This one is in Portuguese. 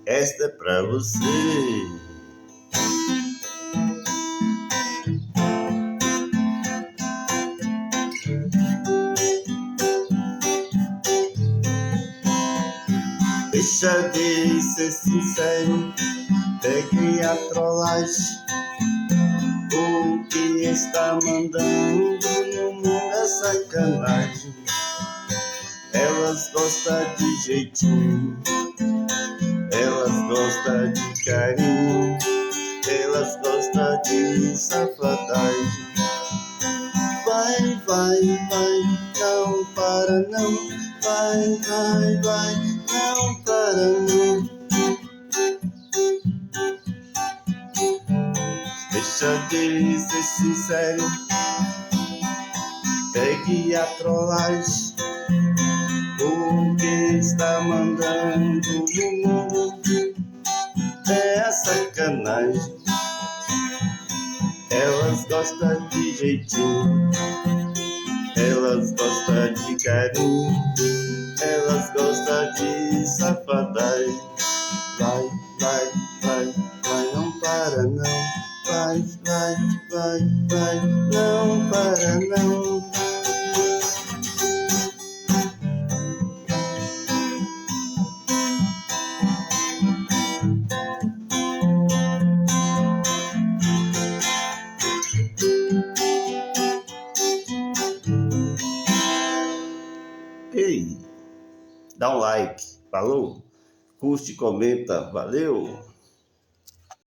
Esta é pra você. Deixa de ser sincero, pegue a trollagem. O que está mandando no mundo é sacanagem. Elas gostam de jeitinho, elas gostam de carinho, elas gostam de safadagem. Vai, vai, vai, não para não. Vai, vai, vai, não para não. Deixa de ser sincero, pegue a trollagem. O que está mandando no mundo é a sacanagem. Elas gostam de jeitinho, elas gostam de carinho, elas gostam de safadagem. Vai, vai, vai, vai, não para não. Vai, vai, vai, vai, não para não. Ei, dá um like, falou? Curte, comenta, valeu!